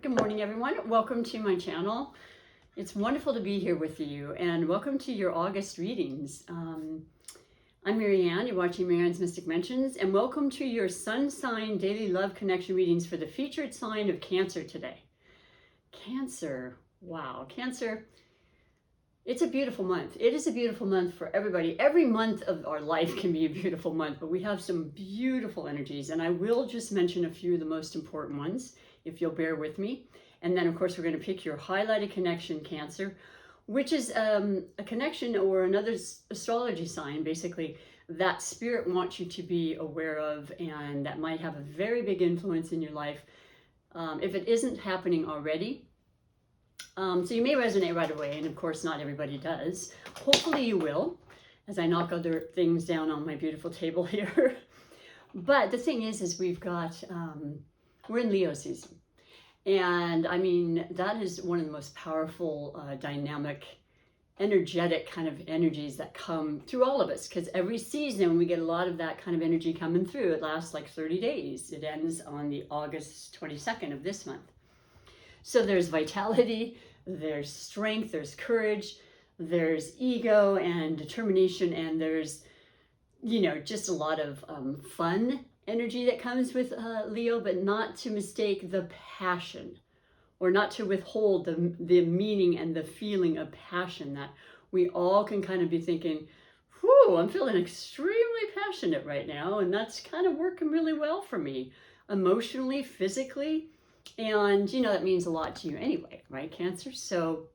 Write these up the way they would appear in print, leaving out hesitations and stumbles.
Good morning, everyone. Welcome to my channel. It's wonderful to be here with you, and welcome to your August readings. I'm MaryAnne. You're watching MaryAnne's Mystic Mentions, and welcome to your Sun Sign Daily Love Connection readings for the featured sign of Cancer today. Cancer. Wow. Cancer. It's a beautiful month. It is a beautiful month for everybody. Every month of our life can be a beautiful month, but we have some beautiful energies, and I will just mention a few of the most important ones, if you'll bear with me. And then, of course, we're going to pick your highlighted connection, Cancer, which is a connection or another astrology sign, basically, that Spirit wants you to be aware of and that might have a very big influence in your life if it isn't happening already. So you may resonate right away, and of course not everybody does. Hopefully you will, as I knock other things down on my beautiful table here. But the thing is we've got, we're in Leo season. And I mean, that is one of the most powerful, dynamic, energetic kind of energies that come through all of us. Because every season we get a lot of that kind of energy coming through. It lasts like 30 days. It ends on the August 22nd of this month. So there's vitality, there's strength, there's courage, there's ego and determination, and there's, you know, just a lot of fun energy that comes with Leo, but not to mistake the passion, or not to withhold the meaning and the feeling of passion that we all can kind of be thinking, whew, I'm feeling extremely passionate right now, and that's kind of working really well for me, emotionally, physically. And, you know, that means a lot to you anyway, right, Cancer? So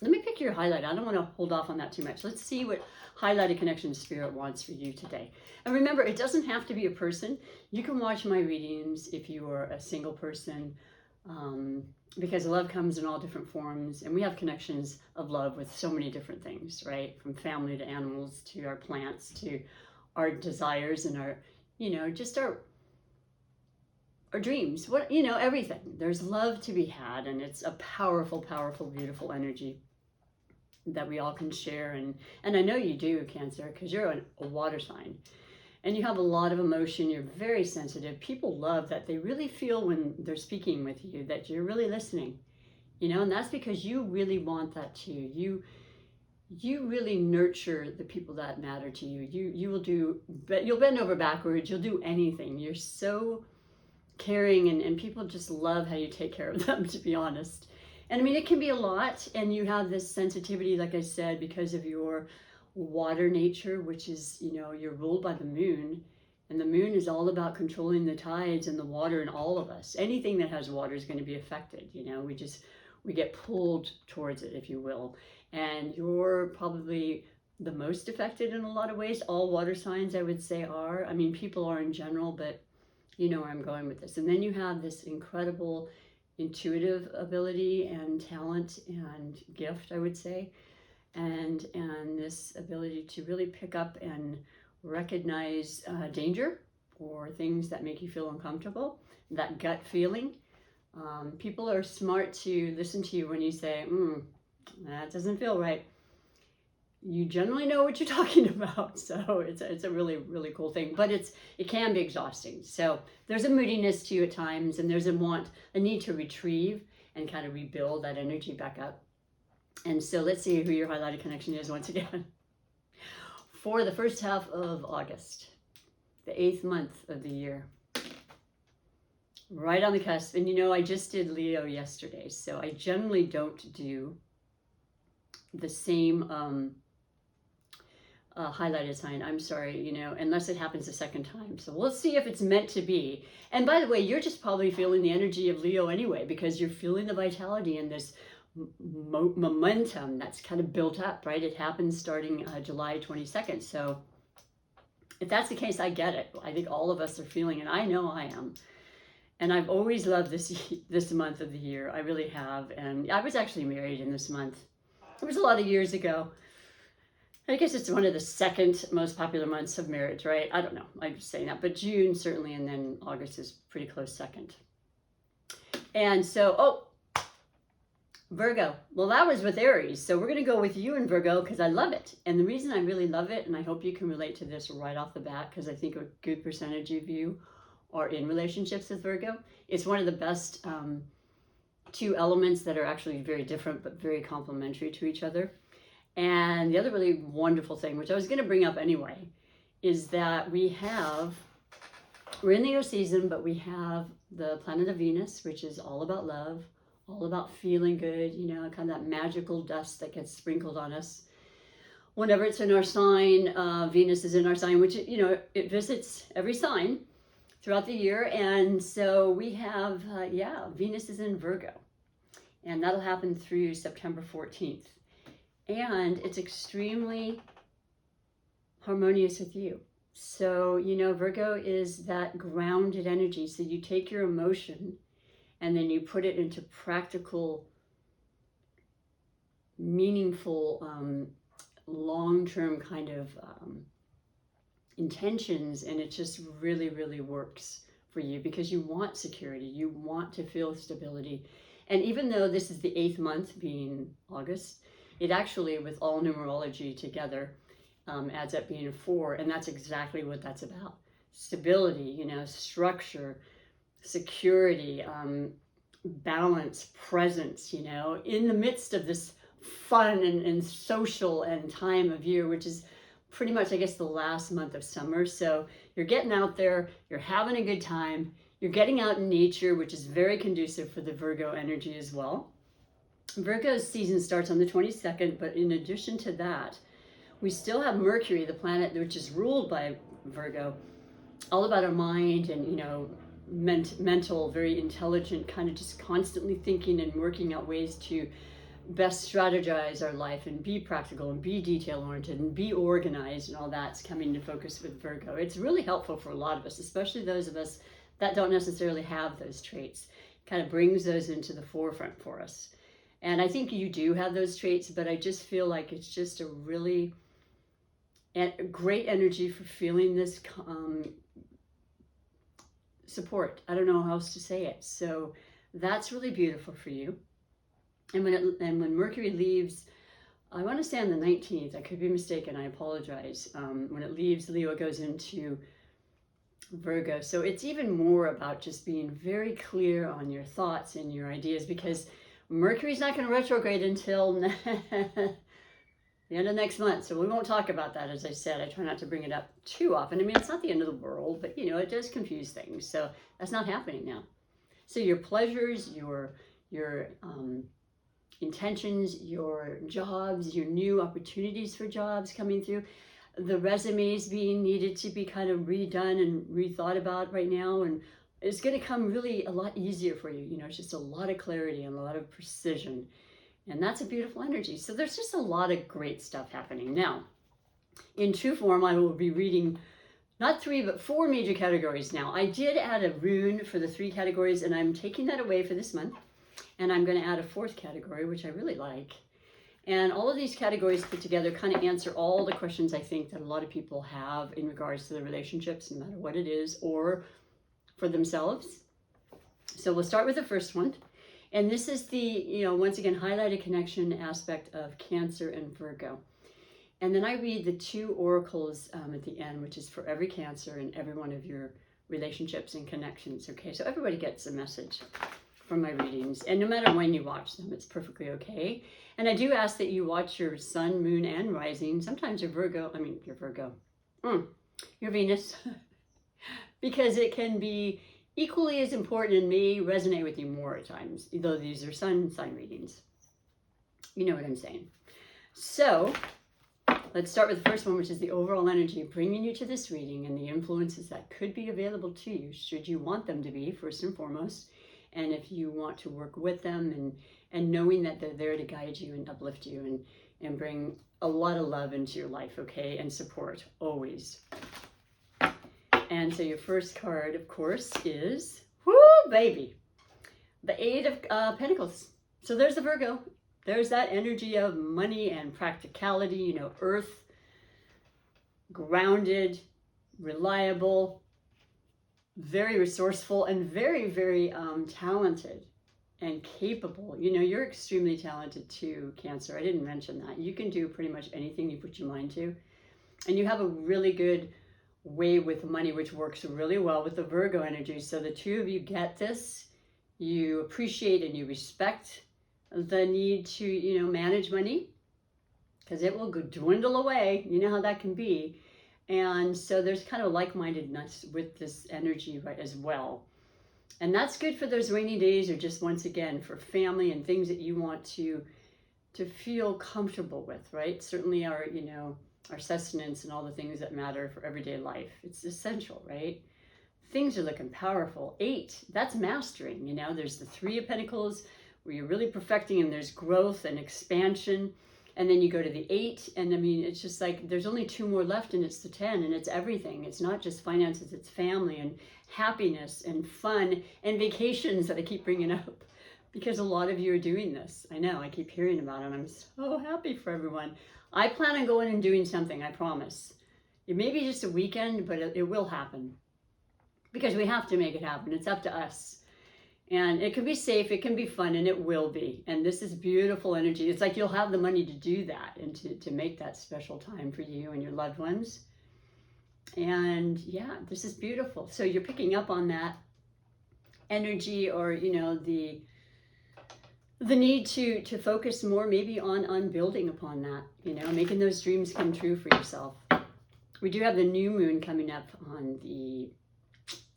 let me pick your highlight. I don't want to hold off on that too much. Let's see what highlighted connection Spirit wants for you today. And remember, it doesn't have to be a person. You can watch my readings if you are a single person, because love comes in all different forms. And we have connections of love with so many different things, right? From family to animals to our plants to our desires and our, you know, just our dreams, what, you know, everything. There's love to be had, and it's a powerful, powerful, beautiful energy that we all can share. And I know you do, Cancer, because you're a water sign, and you have a lot of emotion. You're very sensitive. People love that. They really feel when they're speaking with you that you're really listening, you know, and that's because you really want that too. You really nurture the people that matter to you. You will do, but you'll bend over backwards. You'll do anything. You're so caring, and people just love how you take care of them, to be honest. And I mean, it can be a lot, and you have this sensitivity, like I said, because of your water nature, which is, you know, you're ruled by the moon, and the moon is all about controlling the tides and the water in all of us. Anything that has water is going to be affected, you know. We get pulled towards it, if you will. And you're probably the most affected in a lot of ways. All water signs, I would say, are. I mean, people are in general, but you know where I'm going with this. And then you have this incredible intuitive ability and talent and gift, I would say, and this ability to really pick up and recognize danger or things that make you feel uncomfortable, that gut feeling. People are smart to listen to you when you say, that doesn't feel right. You generally know what you're talking about. So it's a really, really cool thing, but it can be exhausting. So there's a moodiness to you at times, and there's a need to retrieve and kind of rebuild that energy back up. And so let's see who your highlighted connection is once again. For the first half of August, the 8th month of the year. Right on the cusp. And you know, I just did Leo yesterday, so I generally don't do the same highlighted sign, I'm sorry, you know, unless it happens a second time. So we'll see if it's meant to be. And by the way, you're just probably feeling the energy of Leo anyway, because you're feeling the vitality and this momentum that's kind of built up, right? It happens starting July 22nd. So if that's the case, I get it. I think all of us are feeling, and I know I am. And I've always loved this month of the year. I really have. And I was actually married in this month. It was a lot of years ago. I guess it's one of the second most popular months of marriage, right? I don't know. I'm just saying that. But June certainly, and then August is pretty close second. And so, Virgo. Well, that was with Aries. So we're going to go with you in Virgo because I love it. And the reason I really love it, and I hope you can relate to this right off the bat, because I think a good percentage of you are in relationships with Virgo. It's one of the best two elements that are actually very different but very complementary to each other. And the other really wonderful thing, which I was going to bring up anyway, is that we're in Leo season, but we have the planet of Venus, which is all about love, all about feeling good, you know, kind of that magical dust that gets sprinkled on us. Whenever it's in our sign, Venus is in our sign, which, you know, it visits every sign throughout the year. And so we have, Venus is in Virgo. And that'll happen through September 14th. And it's extremely harmonious with you. So, you know, Virgo is that grounded energy. So you take your emotion and then you put it into practical, meaningful, long-term kind of intentions, and it just really, really works for you because you want security, you want to feel stability. And even though this is the 8th month, being August, it actually, with all numerology together, adds up being 4, and that's exactly what that's about. Stability, you know, structure, security, balance, presence, you know, in the midst of this fun and social and time of year, which is pretty much, I guess, the last month of summer. So you're getting out there, you're having a good time, you're getting out in nature, which is very conducive for the Virgo energy as well. Virgo's season starts on the 22nd, but in addition to that, we still have Mercury, the planet which is ruled by Virgo, all about our mind and, you know, mental, very intelligent, kind of just constantly thinking and working out ways to best strategize our life and be practical and be detail oriented and be organized, and all that's coming to focus with Virgo. It's really helpful for a lot of us, especially those of us that don't necessarily have those traits. It kind of brings those into the forefront for us. And I think you do have those traits, but I just feel like it's just a really great energy for feeling this support. I don't know how else to say it. So that's really beautiful for you. And when Mercury leaves, I want to say on the 19th, I could be mistaken, I apologize. When it leaves Leo, it goes into Virgo. So it's even more about just being very clear on your thoughts and your ideas, because Mercury's not going to retrograde until the end of next month. So we won't talk about that. As I said, I try not to bring it up too often. I mean, it's not the end of the world, but, you know, it does confuse things. So that's not happening now. So your pleasures, your intentions, your jobs, your new opportunities for jobs coming through, the resumes being needed to be kind of redone and rethought about right now, and it's going to come really a lot easier for you. You know, it's just a lot of clarity and a lot of precision, and that's a beautiful energy. So there's just a lot of great stuff happening. Now, in true form, I will be reading not 3, but 4 major categories now. I did add a rune for the 3 categories, and I'm taking that away for this month. And I'm going to add a 4th category, which I really like. And all of these categories put together kind of answer all the questions I think that a lot of people have in regards to their relationships, no matter what it is, or for themselves. So we'll start with the first one. And this is the, you know, once again, highlighted connection aspect of Cancer and Virgo. And then I read the 2 oracles at the end, which is for every Cancer and every one of your relationships and connections. Okay, so everybody gets a message from my readings, and no matter when you watch them, it's perfectly okay. And I do ask that you watch your sun, moon, and rising. Sometimes your Venus, because it can be equally as important and may resonate with you more at times, though these are sun sign readings. You know what I'm saying. So let's start with the first one, which is the overall energy bringing you to this reading and the influences that could be available to you, should you want them to be, first and foremost. And if you want to work with them, and knowing that they're there to guide you and uplift you and bring a lot of love into your life, okay, and support, always. And so your first card, of course, is, whoo, baby, the 8 of Pentacles. So there's the Virgo. There's that energy of money and practicality, you know, earth, grounded, reliable, very resourceful, and very, very talented and capable. You know, you're extremely talented too, Cancer. I didn't mention that. You can do pretty much anything you put your mind to. And you have a really good way with money, which works really well with the Virgo energy. So the 2 of you get this You appreciate and you respect the need to, manage money, because it will dwindle away. You know how that can be. And so there's kind of like-mindedness with this energy, right, as well. And that's good for those rainy days, or just once again for family and things that you want to feel comfortable with, right? Certainly our, our sustenance and all the things that matter for everyday life. It's essential, right? Things are looking powerful. 8, that's mastering, There's the 3 of Pentacles where you're really perfecting, and there's growth and expansion. And then you go to the 8, and I mean, it's just like there's only 2 more left, and it's the 10, and it's everything. It's not just finances, it's family and happiness and fun and vacations that I keep bringing up, because a lot of you are doing this. I know, I keep hearing about it, and I'm so happy for everyone. I plan on going and doing something, I promise. It may be just a weekend, but it will happen, because we have to make it happen. It's up to us. And it can be safe, it can be fun, and it will be. And this is beautiful energy. It's like you'll have the money to do that and to make that special time for you and your loved ones. And yeah, this is beautiful. So you're picking up on that energy, or, the need to focus more maybe on building upon that, making those dreams come true for yourself. We do have the new moon coming up on the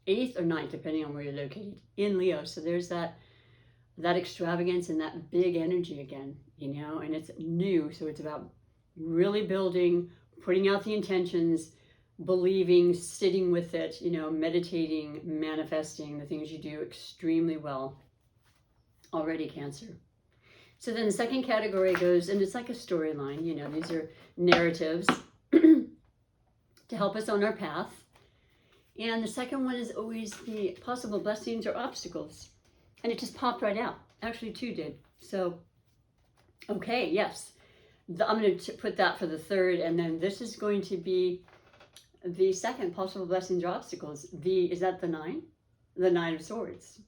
8th or 9th, depending on where you're located, in Leo. So there's that extravagance and that big energy again, and it's new. So it's about really building, putting out the intentions, believing, sitting with it, meditating, manifesting the things you do extremely well already, Cancer. So then the second category goes, and it's like a storyline, these are narratives to help us on our path. And the second one is always the possible blessings or obstacles. And it just popped right out. Actually, 2 did. So, okay, yes. I'm going to put that for the 3rd. And then this is going to be the second possible blessings or obstacles. Is that the 9? The 9 of Swords.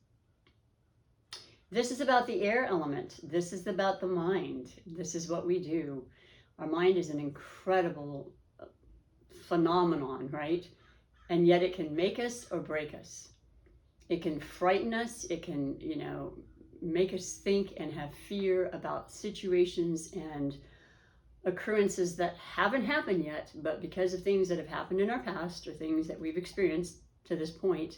This is about the air element. This is about the mind. This is what we do. Our mind is an incredible phenomenon, right? And yet it can make us or break us. It can frighten us. It can, make us think and have fear about situations and occurrences that haven't happened yet, but because of things that have happened in our past or things that we've experienced to this point,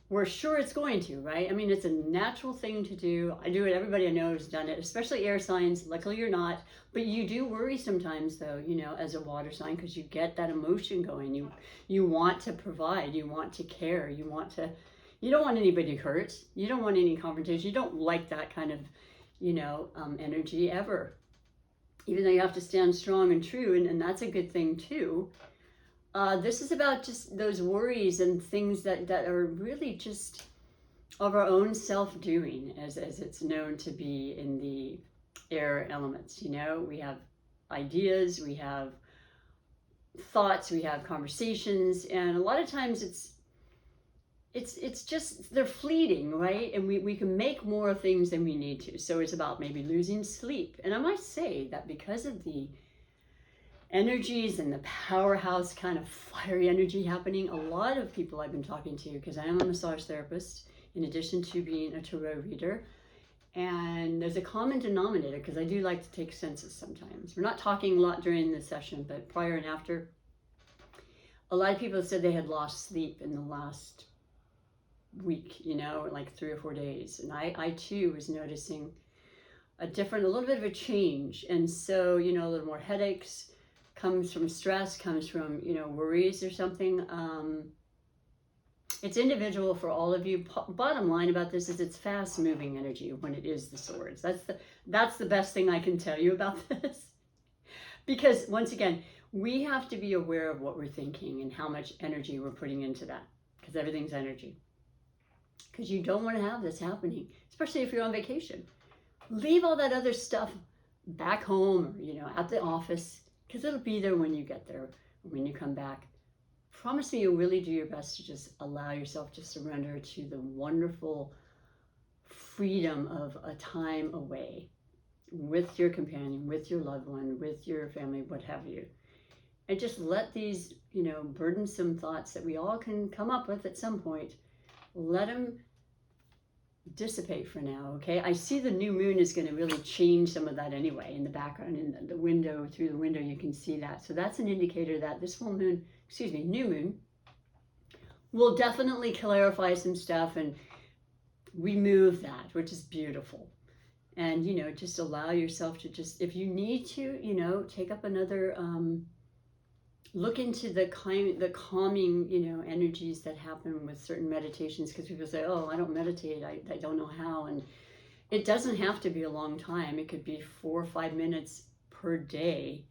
we're sure it's going to, right? I mean, it's a natural thing to do. I do it. Everybody I know has done it, especially air signs. Luckily you're not, but you do worry sometimes though, as a water sign, because you get that emotion going. You want to provide, you want to care, you don't want anybody hurt. You don't want any confrontation. You don't like that kind of, energy ever, even though you have to stand strong and true. And that's a good thing too. This is about just those worries and things that are really just of our own self-doing, as it's known to be in the air elements. We have ideas, we have thoughts, we have conversations, and a lot of times it's just, they're fleeting, right? And we can make more things than we need to. So it's about maybe losing sleep. And I might say that because of the energies and the powerhouse kind of fiery energy happening, a lot of people I've been talking to, because I am a massage therapist in addition to being a tarot reader, and there's a common denominator, because I do like to take census sometimes. We're not talking a lot during the session, but prior and after, a lot of people said they had lost sleep in the last week, like 3 or 4 days. And I too was noticing a little bit of a change. And so, a little more headaches, comes from stress, comes from, worries or something. It's individual for all of you. Bottom line about this is it's fast moving energy when it is the swords. That's the best thing I can tell you about this. Because once again, we have to be aware of what we're thinking and how much energy we're putting into that, because everything's energy. Because you don't want to have this happening, especially if you're on vacation. Leave all that other stuff back home or, at the office, because it'll be there when you get there, when you come back. Promise me you'll really do your best to just allow yourself to surrender to the wonderful freedom of a time away with your companion, with your loved one, with your family, what have you. And just let these, burdensome thoughts that we all can come up with at some point, let them dissipate for now, okay? I see the new moon is going to really change some of that anyway in the background, in the window, through the window, you can see that. So that's an indicator that this full moon, excuse me, new moon, will definitely clarify some stuff and remove that, which is beautiful. And, you know, just allow yourself to just, if you need to, you know, take up another, look into the calming, you know, energies that happen with certain meditations, because people say, oh, I don't meditate, I don't know how. And it doesn't have to be a long time. It could be 4 or 5 minutes per day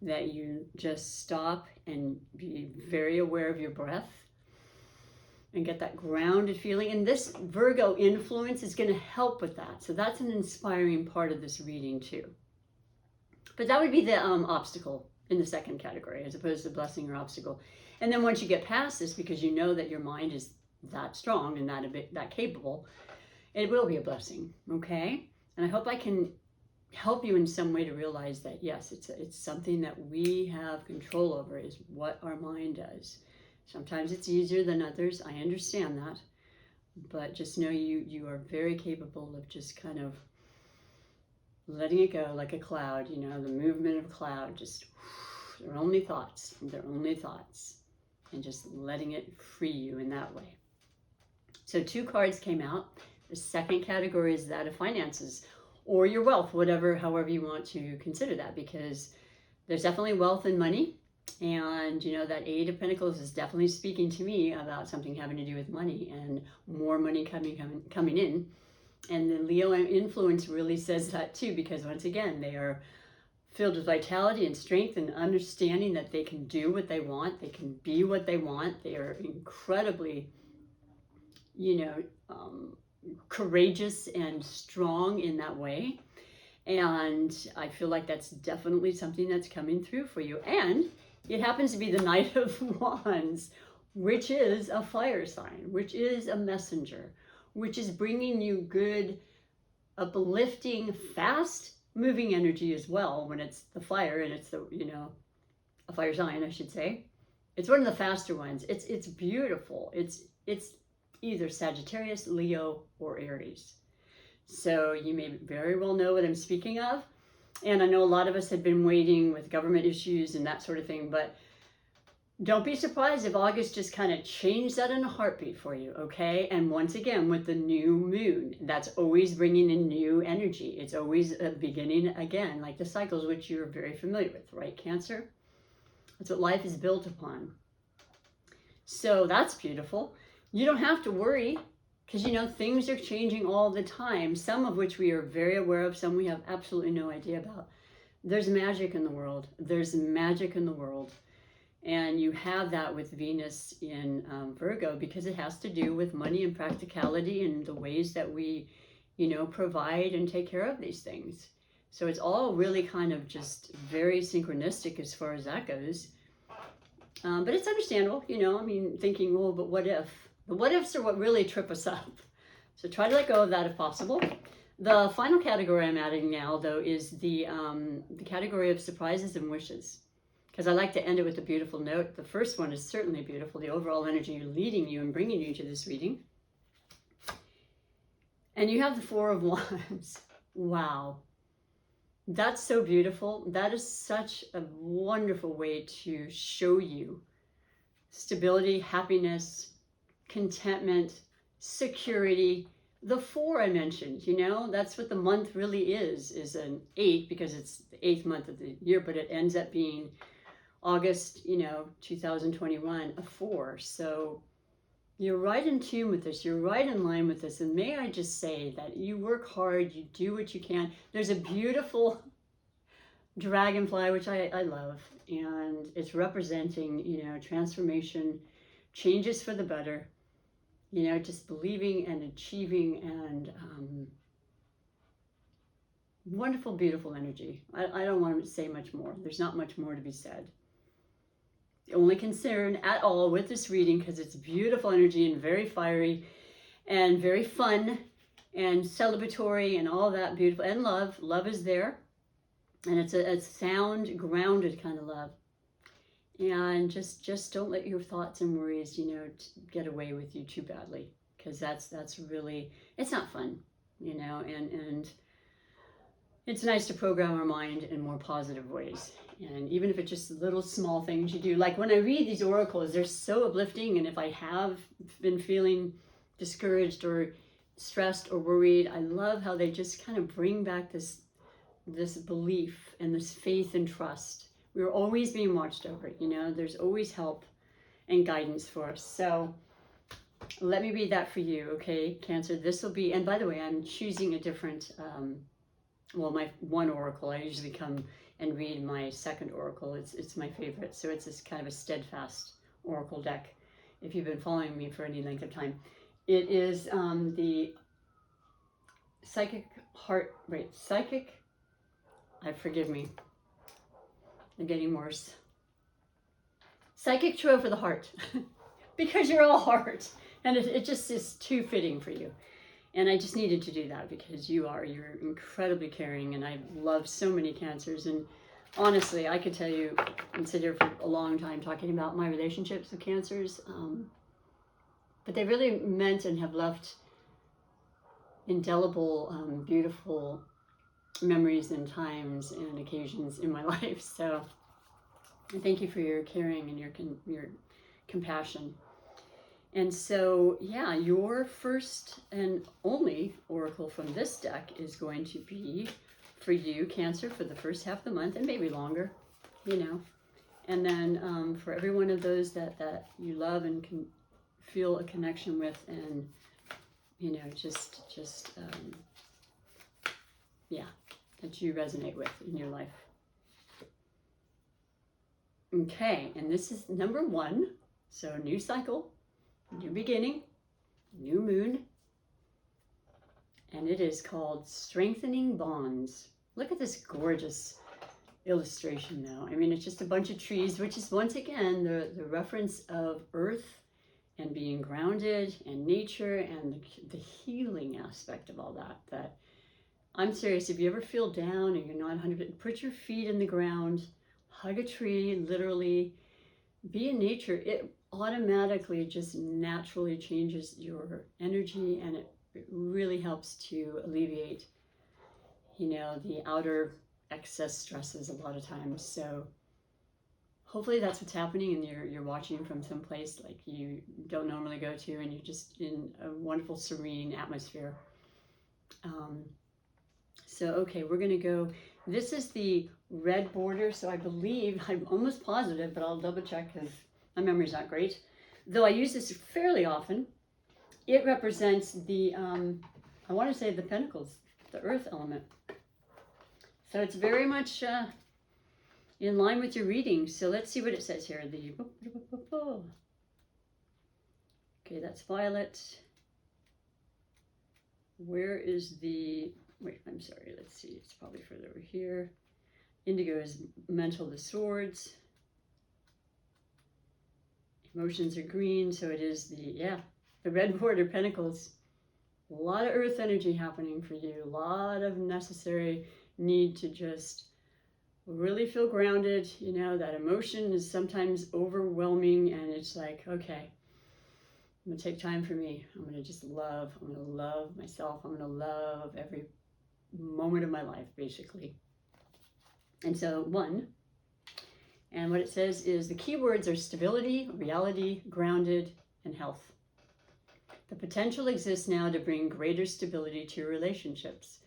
that you just stop and be very aware of your breath and get that grounded feeling. And this Virgo influence is going to help with that. So that's an inspiring part of this reading too. But that would be the obstacle in the second category, as opposed to blessing or obstacle. And then once you get past this, because you know that your mind is that strong and that capable, it will be a blessing, okay? And I hope I can help you in some way to realize that, yes, it's something that we have control over, is what our mind does. Sometimes it's easier than others, I understand that, but just know you are very capable of just kind of letting it go like a cloud, you know, the movement of a cloud, just, they're only thoughts, and just letting it free you in that way. So 2 cards came out. The second category is that of finances, or your wealth, however you want to consider that, because there's definitely wealth and money. And, you know, that 8 of Pentacles is definitely speaking to me about something having to do with money and more money coming in. And the Leo influence really says that too, because once again, they are filled with vitality and strength and understanding that they can do what they want. They can be what they want. They are incredibly, you know, courageous and strong in that way. And I feel like that's definitely something that's coming through for you. And it happens to be the Knight of Wands, which is a fire sign, which is a messenger, which is bringing you good, uplifting, fast moving energy as well. When it's the fire and it's the, you know, a fire sign, I should say. It's one of the faster ones. It's beautiful. It's either Sagittarius, Leo, or Aries. So you may very well know what I'm speaking of. And I know a lot of us have been waiting with government issues and that sort of thing, but don't be surprised if August just kind of changed that in a heartbeat for you, okay? And once again, with the new moon, that's always bringing in new energy. It's always a beginning again, like the cycles, which you're very familiar with, right, Cancer? That's what life is built upon. So that's beautiful. You don't have to worry, because, you know, things are changing all the time, some of which we are very aware of, some we have absolutely no idea about. There's magic in the world. There's magic in the world. And you have that with Venus in Virgo, because it has to do with money and practicality and the ways that we, you know, provide and take care of these things. So it's all really kind of just very synchronistic as far as that goes. But it's understandable, you know, I mean, thinking, well, but what if? The what ifs are what really trip us up. So try to let go of that if possible. The final category I'm adding now, though, is the category of surprises and wishes, because I like to end it with a beautiful note. The first one is certainly beautiful, the overall energy leading you and bringing you to this reading. And you have the 4 of Wands. Wow. That's so beautiful. That is such a wonderful way to show you stability, happiness, contentment, security. The 4 I mentioned, you know, that's what the month really is an 8, because it's the 8th month of the year, but it ends up being August, you know, 2021, a 4. So you're right in tune with this. You're right in line with this. And may I just say that you work hard, you do what you can. There's a beautiful dragonfly, which I love, and it's representing, you know, transformation, changes for the better, you know, just believing and achieving, and wonderful, beautiful energy. I don't want to say much more. There's not much more to be said. The only concern at all with this reading, because it's beautiful energy and very fiery and very fun and celebratory and all that beautiful, and love is there, and it's a sound, grounded kind of love. And just don't let your thoughts and worries, you know, get away with you too badly, because that's really, it's not fun, you know, and it's nice to program our mind in more positive ways. And even if it's just little small things you do, like when I read these oracles, they're so uplifting. And if I have been feeling discouraged or stressed or worried, I love how they just kind of bring back this belief and this faith and trust. We're always being watched over, you know, there's always help and guidance for us. So let me read that for you, okay, Cancer? This will be, and by the way, I'm choosing a different, well, my one oracle. I usually come and read my second oracle. It's my favorite. So it's this kind of a steadfast oracle deck. If you've been following me for any length of time, it is the forgive me, they're getting worse. Psychic Tarot for the heart, because you're all heart, and it just is too fitting for you. And I just needed to do that because you're incredibly caring, and I love so many Cancers. And honestly, I could tell you and sit here for a long time talking about my relationships with Cancers, but they really meant and have left indelible, beautiful memories and times and occasions in my life. So thank you for your caring and your compassion. And so, yeah, your first and only oracle from this deck is going to be for you, Cancer, for the first half of the month, and maybe longer, you know. And then for every one of those that you love and can feel a connection with, and, you know, yeah, that you resonate with in your life. Okay, and this is number 1. So new cycle, new beginning, new moon, and it is called Strengthening Bonds. Look at this gorgeous illustration though. I mean, it's just a bunch of trees, which is once again the reference of earth and being grounded and nature and the healing aspect of all that. I'm serious, if you ever feel down and you're not 100%, put your feet in the ground, hug a tree, literally, be in nature. It automatically just naturally changes your energy, and it really helps to alleviate, you know, the outer excess stresses a lot of times. So hopefully that's what's happening, and you're watching from some place like you don't normally go to, and you're just in a wonderful serene atmosphere. So okay, we're gonna go, this is the red border, so I believe, I'm almost positive, but I'll double check because my memory's not great, though I use this fairly often. It represents the, I want to say the pentacles, the earth element. So it's very much in line with your reading. So let's see what it says here. Okay, that's violet. Where is the, wait, I'm sorry, let's see, it's probably further over here. Indigo is mental, the swords. Emotions are green, so it is the red border, pentacles. A lot of earth energy happening for you. A lot of necessary need to just really feel grounded. You know, that emotion is sometimes overwhelming, and it's like, okay, I'm gonna take time for me. I'm gonna just love. I'm gonna love myself. I'm gonna love every moment of my life, basically. And so 1, and what it says is the key words are stability, reality, grounded, and health. The potential exists now to bring greater stability to your relationships.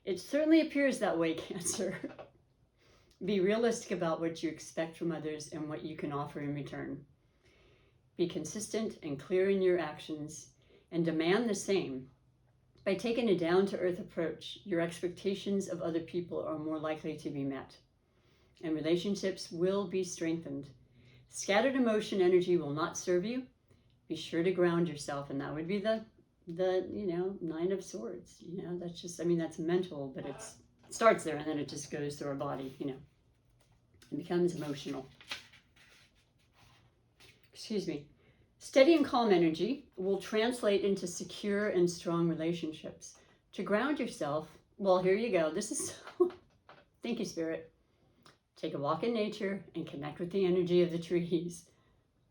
It certainly appears that way, Cancer. Be realistic about what you expect from others and what you can offer in return. Be consistent and clear in your actions, and demand the same. By taking a down-to-earth approach, your expectations of other people are more likely to be met, and relationships will be strengthened. Scattered emotion energy will not serve you. Be sure to ground yourself, and that would be the 9 of Swords. You know, that's just, I mean, that's mental, but it starts there and then it just goes through our body, you know. It becomes emotional. Excuse me. Steady and calm energy will translate into secure and strong relationships. To ground yourself, well, here you go. This is, thank you, Spirit. Take a walk in nature and connect with the energy of the trees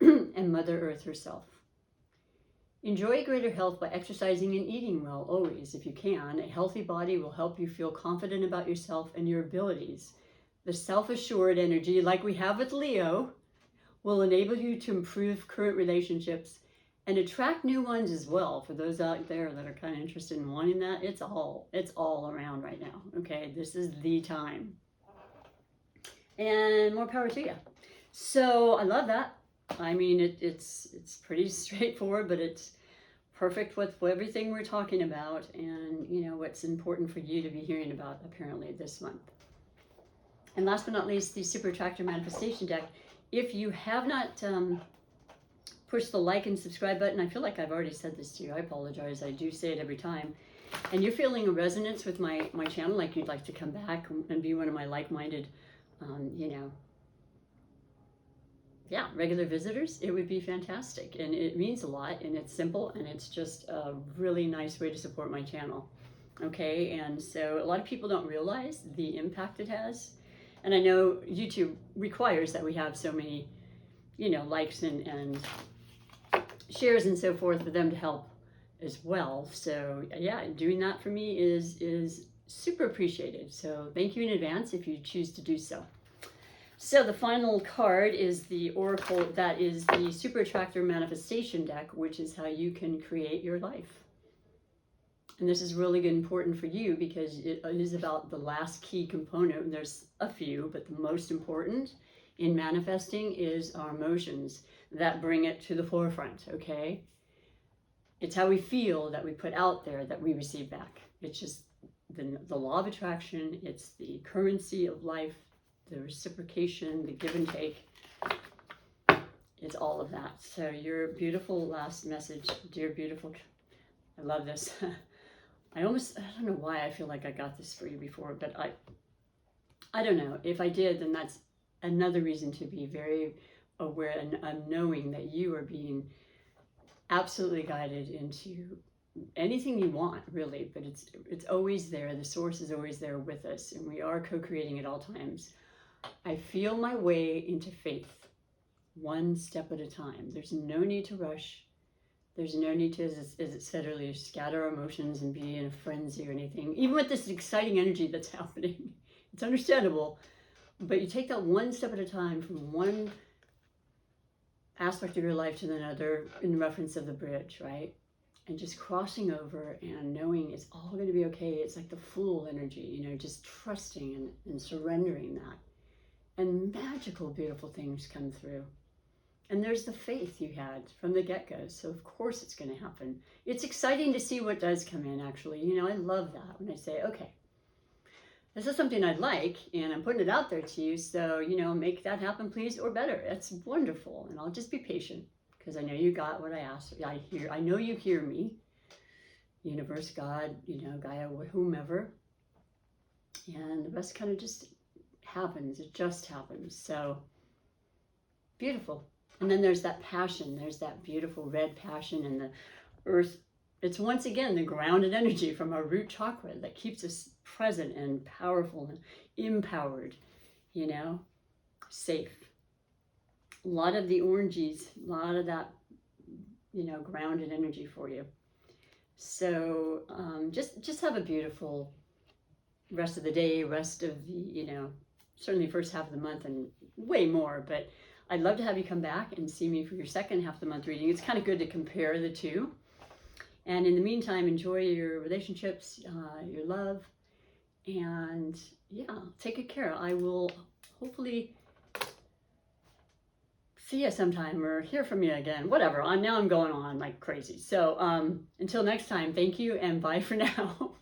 and Mother Earth herself. Enjoy greater health by exercising and eating well, always, if you can. A healthy body will help you feel confident about yourself and your abilities. The self-assured energy, like we have with Leo, will enable you to improve current relationships and attract new ones as well. For those out there that are kind of interested in wanting that, it's all around right now. Okay, this is the time. And more power to you. So I love that. I mean, it's pretty straightforward, but it's perfect with everything we're talking about, and you know what's important for you to be hearing about apparently this month. And last but not least, the Super Attractor Manifestation Deck. If you have not pushed the like and subscribe button, I feel like I've already said this to you. I apologize. I do say it every time. And you're feeling a resonance with my channel, like you'd like to come back and be one of my like-minded, regular visitors, it would be fantastic. And it means a lot, and it's simple, and it's just a really nice way to support my channel. Okay, and so a lot of people don't realize the impact it has. And I know YouTube requires that we have so many, likes and shares and so forth for them to help as well. So yeah, doing that for me is super appreciated. So thank you in advance if you choose to do so. So the final card is the Oracle, that is the Super Attractor Manifestation Deck, which is how you can create your life. And this is really important for you because it is about the last key component. And there's a few, but the most important in manifesting is our emotions that bring it to the forefront, okay? It's how we feel that we put out there that we receive back. It's just the law of attraction. It's the currency of life, the reciprocation, the give and take. It's all of that. So your beautiful last message, dear beautiful, I love this. I don't know why I feel like I got this for you before, but I don't know. If I did, then that's another reason to be very aware and knowing that you are being absolutely guided into anything you want, really. But it's always there. The source is always there with us, and we are co-creating at all times. I feel my way into faith, one step at a time. There's no need to rush. There's no need to, as it said earlier, scatter our emotions and be in a frenzy or anything. Even with this exciting energy that's happening, it's understandable. But you take that one step at a time from one aspect of your life to another in reference of the bridge, right? And just crossing over and knowing it's all going to be okay. It's like the Fool energy, just trusting and surrendering that. And magical, beautiful things come through. And there's the faith you had from the get-go. So of course it's going to happen. It's exciting to see what does come in, actually. I love that when I say, okay, this is something I'd like, and I'm putting it out there to you. So, make that happen, please, or better. That's wonderful. And I'll just be patient because I know you got what I asked. I know you hear me. Universe, God, Gaia, whomever. And the rest kind of just happens. It just happens. So beautiful. And then there's that passion. There's that beautiful red passion in the earth. It's once again the grounded energy from our root chakra that keeps us present and powerful and empowered, safe. A lot of the oranges, a lot of that, grounded energy for you. So just have a beautiful rest of the day, rest of the, certainly first half of the month and way more, but I'd love to have you come back and see me for your second half of the month reading. It's kind of good to compare the two. And in the meantime, enjoy your relationships, your love, and yeah, take good care. I will hopefully see you sometime or hear from you again, whatever. Now I'm going on like crazy. So until next time, thank you and bye for now.